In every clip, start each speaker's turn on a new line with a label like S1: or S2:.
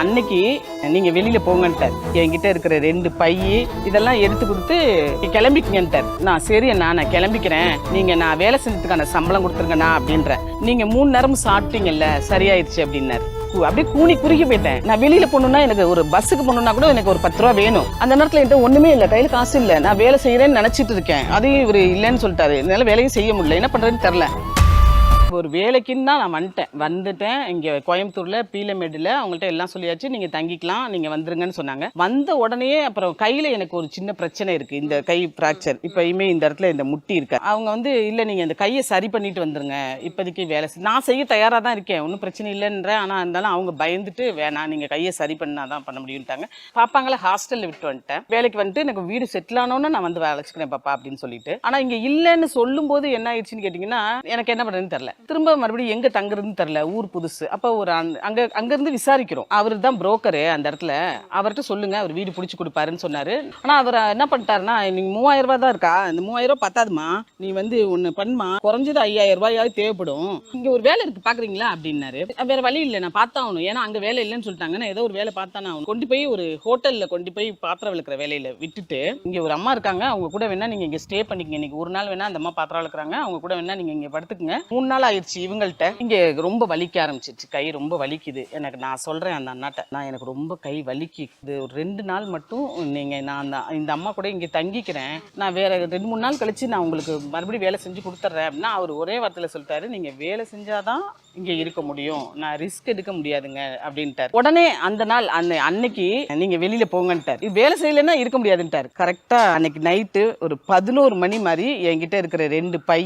S1: அன்னைக்கு நீங்க வெளியில போங்கன்ட்டார். என்கிட்ட இருக்கிற 2 பை இதெல்லாம் எடுத்து கொடுத்து கிளம்பிக்கங்கன்ட்டார். நான் சரி நான் கிளம்பிக்கிறேன், நீங்க நான் வேலை செஞ்சதுக்கான சம்பளம் கொடுத்துருங்கண்ணா அப்படின்றேன். நீங்க 3 நேரமும் சாப்பிட்டீங்கல்ல, சரியாயிடுச்சு அப்படின்னாரு. அப்படியே கூனி குறுகி போயிட்டேன். நான் வெளியில போகணும்னா எனக்கு ஒரு பஸ்ஸுக்கு போகணும்னா கூட எனக்கு ஒரு 10 ரூபா வேணும். அந்த நேரத்துல என்கிட்ட ஒண்ணுமே இல்லை, கையில காசு இல்லை. நான் வேலை செய்யறேன்னு நினைச்சிட்டு இருக்கேன். அதையும் இவரு இல்லைன்னு சொல்லிட்டாரு. என்னால வேலையும் செய்ய முடியல, என்ன பண்றதுன்னு தெரியல. ஒரு வேலைக்குன்னு தான் நான் வந்துட்டேன். இங்கே கோயம்புத்தூரில் பீலமேடில் அவங்கள்ட்ட எல்லாம் சொல்லியாச்சு, நீங்கள் தங்கிக்கலாம், நீங்கள் வந்துருங்கன்னு சொன்னாங்க. வந்த உடனே அப்புறம் கையில் எனக்கு ஒரு சின்ன பிரச்சனை இருக்குது, இந்த கை ஃப்ராக்சர். இப்போயுமே இந்த இடத்துல இந்த முட்டி இருக்கு. அவங்க இல்லை நீங்கள் இந்த கையை சரி பண்ணிட்டு வந்துருங்க, இப்போதைக்கு வேலை நான் செய்ய தயாராக தான் இருக்கேன், ஒன்றும் பிரச்சனை இல்லைன்றேன். ஆனால் இருந்தாலும் அவங்க பயந்துட்டு வேணாம், நீங்கள் கையை சரி பண்ணால் தான் பண்ண முடியும்ட்டாங்க. பாப்பாங்கள ஹாஸ்டலில் விட்டு வந்துட்டேன். வேலைக்கு வந்துட்டு எனக்கு வீடு செட்டில் ஆனோன்னு நான் வந்து வேலைச்சிக்கிறேன் பாப்பா அப்படின்னு சொல்லிட்டு. ஆனால் இங்கே இல்லைன்னு சொல்லும்போது என்ன ஆயிடுச்சுன்னு கேட்டிங்கன்னா, எனக்கு என்ன பண்ணுறதுன்னு தெரியல. திரும்ப மறுபடியும் எங்க தங்குறதுன்னு தெரியல, ஊர் புதுசு. அப்போ ஒரு அங்கிருந்து விசாரிக்கிறோம். அவரு தான் புரோக்கரு அந்த இடத்துல, அவர்கிட்ட சொல்லுங்க, அவர் வீடு பிடிச்சி கொடுப்பாருன்னு சொன்னாரு. ஆனா அவர் என்ன பண்ணிட்டாருன்னா, நீங்க 3000 ரூபாய் தான் இருக்கா, இந்த 3000 ரூபாய் பத்தாதுமா, நீ ஒண்ணு பண்ணுமா, குறைஞ்சது 5000 ரூபாயாவது தேவைப்படும், இங்க ஒரு வேலை இருக்கு பாக்குறீங்களா அப்படின்னாரு. வேற வழி இல்லை, நான் பார்த்தாகணும், ஏன்னா அங்க வேலை இல்லைன்னு சொல்லிட்டாங்கன்னா ஏதோ ஒரு வேலை பார்த்தானே ஆகணும். கொண்டு போய் ஒரு ஹோட்டல்ல கொண்டு போய் பாத்திரம் விளக்குற வேலையில விட்டுட்டு, இங்க ஒரு அம்மா இருக்காங்க, அவங்க கூட வேணா நீங்க இங்க ஸ்டே பண்ணிக்கங்க, இன்னைக்கு ஒரு நாள் வேணா அந்த அம்மா பாத்திரம் விளக்குறாங்க, அவங்க கூட வேணா நீங்க இங்க படுத்துக்குங்க. 3 நாள் ஆயிடுச்சு இவங்கள்ட்ட. இங்க ரொம்ப வலிக்க ஆரம்பிச்சிருச்சு, கை ரொம்ப வலிக்குது எனக்கு. நான் சொல்றேன் அந்த அண்ணாட்ட, நான் எனக்கு ரொம்ப கை வலிக்குது, ஒரு 2 நாள் மட்டும் நீங்க நான் இந்த அம்மா கூட இங்க தங்கிக்கிறேன், நான் வேற 2-3 நாள் கழிச்சு நான் உங்களுக்கு மறுபடியும் வேலை செஞ்சு கொடுத்துட்றேன் அப்படின்னா, அவர் ஒரே வார்த்தையில சொல்லிட்டாரு, நீங்க வேலை செஞ்சாதான் இங்க இருக்க முடியும், நான் ரிஸ்க் எடுக்க முடியாதுங்க அப்படின்ட்டார். உடனே அந்த நாள் அன்னைக்கு நீங்க வெளியில போங்கன்ட்டார். வேலை செய்யலைன்னா இருக்க முடியாதுன்ட்டார். கரெக்டா அன்னைக்கு நைட்டு ஒரு 11 மணி மாதிரி என்கிட்ட இருக்கிற 2 பை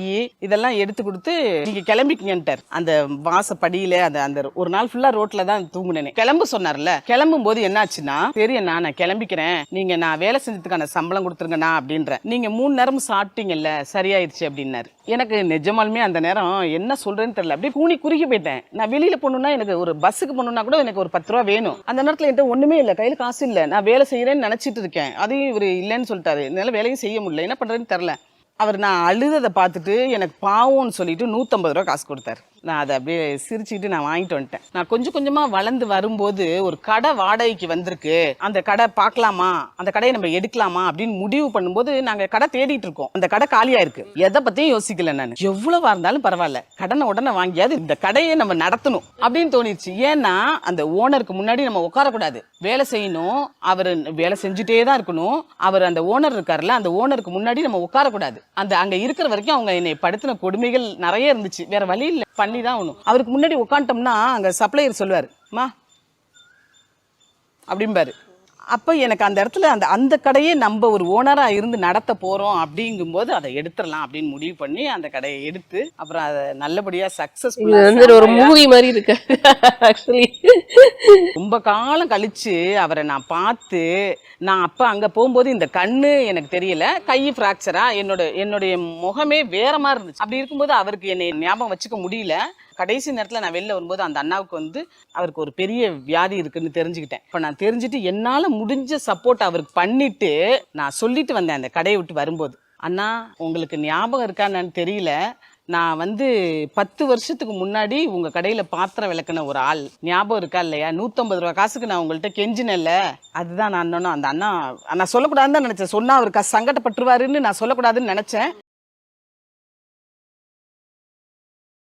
S1: இதெல்லாம் எடுத்து கொடுத்து நீங்க கிளம்பிக்கங்கன்ட்டார். அந்த வாசப்படியில அந்த ஒரு நாள் ஃபுல்லா ரோட்ல தான் தூங்குனேன். கிளம்ப சொன்னார்ல, கிளம்பும் போது என்னாச்சுன்னா, சரி நான் கிளம்பிக்கிறேன், நீங்க நான் வேலை செஞ்சதுக்கான சம்பளம் கொடுத்துருங்கண்ணா அப்படின்ற. நீங்க 3 நேரமும் சாப்பிட்டீங்கல்ல, சரியாயிடுச்சு அப்படின்னாரு. எனக்கு நிஜமாலுமே அந்த நேரம் என்ன சொல்றேன்னு தெரியல, அப்படியே கூனி குறுகி போயிட்டேன். நான் வெளியில போகணும்னா எனக்கு ஒரு பஸ்ஸுக்கு போகணும்னா கூட எனக்கு ஒரு 10 ரூபா வேணும். அந்த நேரத்துல என்கிட்ட ஒண்ணுமே இல்லை, கையில காசு இல்லை. நான் வேலை செய்யறேன்னு நினைச்சிட்டு இருக்கேன். அதையும் இவரு இல்லைன்னு சொல்லிட்டாரு. என்னால வேலையும் செய்ய முடியல, என்ன பண்றதுன்னு தெரியல. அவர் நான் அழுததை பார்த்துட்டு எனக்கு பாவம்னு சொல்லிட்டு 150 ரூபா காசு கொடுத்தாரு. நான் அதை அப்படியே சிரிச்சுக்கிட்டு நான் வாங்கிட்டு வந்துட்டேன். நான் கொஞ்சம் கொஞ்சமா வளர்ந்து வரும்போது ஒரு கடை வாடகைக்கு வந்திருக்கு, அந்த கடை பார்க்கலாமா, அந்த கடையை நம்ம எடுக்கலாமா அப்படின்னு முடிவு பண்ணும்போது நாங்க கடை தேடிட்டு இருக்கோம். அந்த கடை காலியா இருக்கு. எதை பத்தியும் யோசிக்கல, நான் எவ்வளவா இருந்தாலும் பரவாயில்ல, கடனை உடனே வாங்கியாவது இந்த கடையை நம்ம நடத்தணும் அப்படின்னு தோணிடுச்சு. ஏன்னா அந்த ஓனருக்கு முன்னாடி நம்ம உட்காரக்கூடாது, வேலை செய்யணும், அவர் வேலை செஞ்சுட்டே தான் இருக்கணும். அவர் அந்த ஓனர் இருக்காருல்ல, அந்த ஓனருக்கு முன்னாடி நம்ம உட்காரக்கூடாது. அங்க இருக்கிற வரைக்கும் அவங்க என்னை படுத்தின கொடுமைகள் நிறைய இருந்துச்சு. வேற வழி இல்லை, பண்ணி தான் ஆகணும். அவருக்கு முன்னாடி உட்காந்துட்டோம்னா அங்க சப்ளையர் சொல்லுவாரு, மா அப்படிம்பாரு. அப்ப எனக்கு அந்த இடத்துல அந்த கடையை நம்ம ஒரு ஓனரா இருந்து நடத்த போறோம் அப்படிங்கும்போது அதை எடுத்துடலாம் அப்படின்னு முடிவு பண்ணி அந்த கடையை எடுத்து அப்புறம் அதை நல்லபடியா சக்சஸ்ஃபுல்லா
S2: ஒரு மூவி மாதிரி இருக்கு. ஆக்சுவலி
S1: ரொம்ப காலம் கழிச்சு அவரை நான் பார்த்து, நான் அப்ப அங்க போகும்போது இந்த கண்ணு எனக்கு தெரியல, கை ஃப்ராக்சரா, என்னுடைய முகமே வேற மாதிரி இருந்துச்சு. அப்படி இருக்கும்போது அவருக்கு என்னை ஞாபகம் வச்சுக்க முடியல. கடைசி நேரத்தில் நான் வெளில வரும்போது அந்த அண்ணாவுக்கு அவருக்கு ஒரு பெரிய வியாதி இருக்குன்னு தெரிஞ்சுக்கிட்டேன். இப்போ நான் தெரிஞ்சுட்டு என்னால் முடிஞ்ச சப்போர்ட் அவருக்கு பண்ணிட்டு நான் சொல்லிட்டு வந்தேன் அந்த கடையை விட்டு வரும்போது, அண்ணா உங்களுக்கு ஞாபகம் இருக்கான்னு தெரியல, நான் 10 வருஷத்துக்கு முன்னாடி உங்க கடையில பாத்திரம் விளக்குன ஒரு ஆள், ஞாபகம் இருக்கா இல்லையா, 150 ரூபா காசுக்கு நான் உங்கள்கிட்ட கெஞ்சினேன்ல, அதுதான் நான். அந்த அண்ணா நான் சொல்லக்கூடாதுன்னு தான் நினைச்சேன். சொன்னா அவருக்கு சங்கடப்பட்டுருவாருன்னு நான் சொல்லக்கூடாதுன்னு நினைச்சேன்.